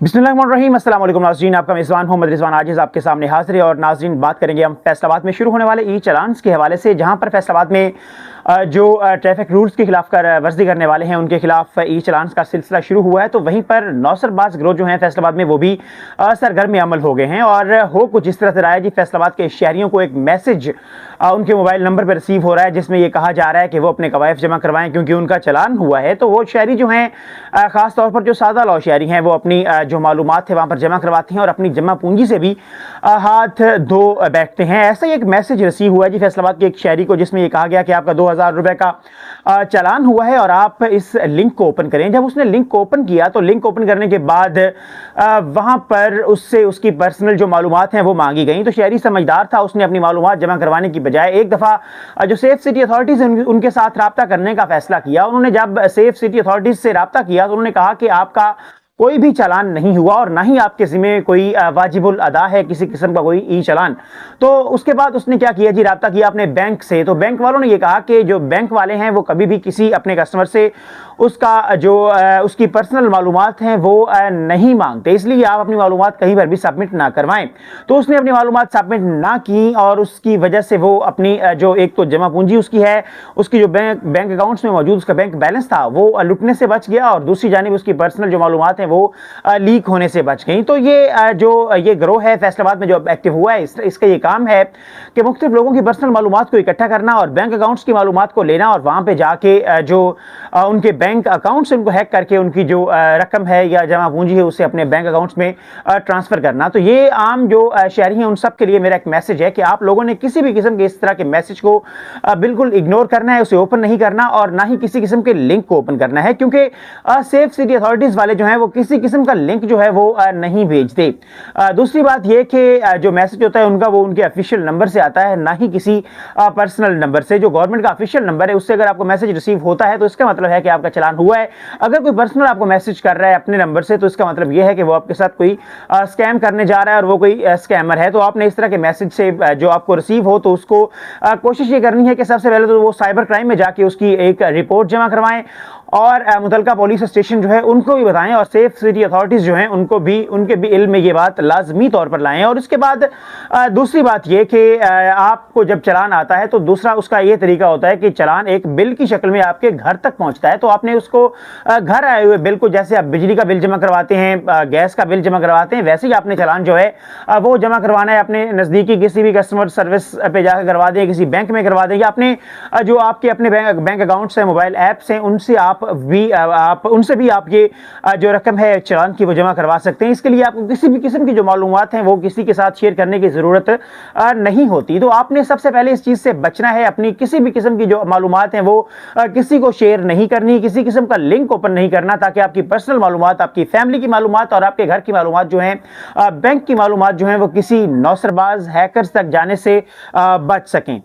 बिस्मिल्लाहिर्रहमानिर्रहीम। अस्सलाम वालेकुम नाज़रीन, आपका मेज़बान मोहम्मद रिजवान आजिज़ आपके सामने हाज़िर है। और नाज़रीन, बात करेंगे हम फैसलाबाद में शुरू होने वाले ई चालान्स के हवाले से, जहां पर फैसलाबाद में जो ट्रैफिक रूल्स की खिलाफ वर्जी करने वाले हैं उनके खिलाफ ई चालान्स का सिलसिला शुरू हुआ है। तो वहीं पर नौसरबाज गिरोह जो हैं फैसलाबाद में, वो भी सरगर्म अमल हो गए हैं। और हो कुछ इस तरह से रहा है जी, फैसलाबाद के शहरियों को एक मैसेज उनके मोबाइल नंबर पर रिसीव हो रहा है, जिसमें ये कहा जा रहा है कि वो अपने कवायफ जमा करवाएं क्योंकि उनका चालान हुआ है। तो वो शहरी जो हैं, ख़ास तौर पर जो सादा लौ शहरी हैं, वो अपनी जो मालूमात है वहाँ पर जमा करवाते हैं और अपनी जमा पूंजी से भी हाथ धो बैठते हैं। ऐसा ही एक मैसेज रिसीव हुआ है जी फैसलाबाद के एक शहरी को, जिसमें ये कहा गया कि आपका 2000 रुपए का चालान हुआ है और आप इस लिंक को ओपन करें। जब उसने लिंक को ओपन किया तो लिंक ओपन करने के बाद वहाँ पर उससे उसकी पर्सनल जो मालूमात हैं वो मांगी गई। तो शहरी समझदार था, उसने अपनी मालूमात जमा करवाने की बजाय एक दफ़ा जो सेफ सिटी अथॉरिटीज़ उनके साथ रब्ता करने का फैसला किया। उन्होंने जब सेफ सिटी अथॉरिटीज़ से रब्ता किया तो उन्होंने कहा कि आपका कोई भी चालान नहीं हुआ और ना ही आपके ज़िम्मे कोई वाजिबुल अदा है किसी किस्म का कोई ई चालान। तो उसके बाद उसने क्या किया जी, रब्ता किया अपने बैंक से। तो बैंक वालों ने ये कहा कि जो बैंक वाले हैं वो कभी भी किसी अपने कस्टमर से उसका जो उसकी पर्सनल मालूमात हैं वो नहीं मांगते, इसलिए आप अपनी मालूमात कहीं पर भी सबमिट ना करवाएं। तो उसने अपनी मालूमात सबमिट ना की और उसकी वजह से वो अपनी जो एक तो जमा पूंजी उसकी है, उसकी जो बैंक अकाउंट्स में मौजूद उसका बैंक बैलेंस था वो लुटने से बच गया, और दूसरी जानिब उसकी पर्सनल जो मालूमात हैं वो लीक होने से बच गई। तो ये जो ये गिरोह है फैसलाबाद में जो एक्टिव हुआ है, इसका ये काम है कि मुख्तलिफ लोगों की पर्सनल मालूमात को इकट्ठा करना और बैंक अकाउंट्स की मालूमात को लेना और वहाँ पे जाके जो उनके बैंक अकाउंट से उनको हैक करके उनकी जो रकम है या जमा पूंजी है उसे अपने बैंक अकाउंट्स में ट्रांसफ़र करना। तो ये आम जो शहरी हैं उन सब के लिए मेरा एक मैसेज है कि आप लोगों ने किसी भी किस्म के इस तरह के मैसेज को बिल्कुल इग्नोर करना है, उसे ओपन नहीं करना और ना ही किसी किस्म के लिंक को ओपन करना है, क्योंकि सेफ सिटी अथॉरिटीज़ वाले जो हैं वो किसी किस्म का लिंक जो है वो नहीं भेजते। दूसरी बात ये कि जो मैसेज होता है उनका वो उनके ऑफिशियल नंबर से आता है, ना ही किसी पर्सनल नंबर से। जो गवर्नमेंट का ऑफिशियल नंबर है उससे अगर आपको मैसेज रिसीव होता है तो इसका मतलब है कि आपका चालान हुआ है। अगर कोई पर्सनल आपको मैसेज कर रहा है अपने नंबर से तो इसका मतलब यह है कि वो आपके साथ कोई स्कैम करने जा रहा है और वो कोई स्कैमर है। तो आपने इस तरह के मैसेज से जो आपको रिसीव हो तो उसको कोशिश ये करनी है कि सबसे पहले तो वो साइबर क्राइम में जाके उसकी एक रिपोर्ट जमा करवाएं और मुतलका पुलिस स्टेशन जो है उनको भी बताएं और सेफ सिटी अथॉरिटीज़ जो हैं उनके भी इल्म में ये बात लाजमी तौर पर लाएं। और इसके बाद दूसरी बात ये कि आपको जब चालान आता है तो दूसरा उसका ये तरीका होता है कि चालान एक बिल की शक्ल में आपके घर तक पहुंचता है। तो आपने उसको घर आए हुए बिल को, जैसे आप बिजली का बिल जमा करवाते हैं, गैस का बिल जमा करवाते हैं, वैसे ही आपने चालान जो है वो जमा करवाना है। अपने नज़दीकी किसी भी कस्टमर सर्विस पे जाकर करवा दें, किसी बैंक में करवा दें, या अपने जो आपके अपने बैंक अकाउंट्स हैं, मोबाइल ऐप्स हैं, उनसे उनसे भी आप ये जो रकम है चालान की वो जमा करवा सकते हैं। इसके लिए आपको किसी भी किस्म की जो मालूमात हैं वो किसी के साथ शेयर करने की ज़रूरत नहीं होती। तो आपने सबसे पहले इस चीज़ से बचना है, अपनी किसी भी किस्म की जो मालूमात हैं वो किसी को शेयर नहीं करनी, किसी किस्म का लिंक ओपन नहीं करना, ताकि आपकी पर्सनल मालूमात, आपकी फैमिली की मालूमात और आपके घर की मालूमात जो हैं, बैंक की मालूमात जो हैं, वो किसी नौसरबाज हैकर्स तक जाने से बच सकें।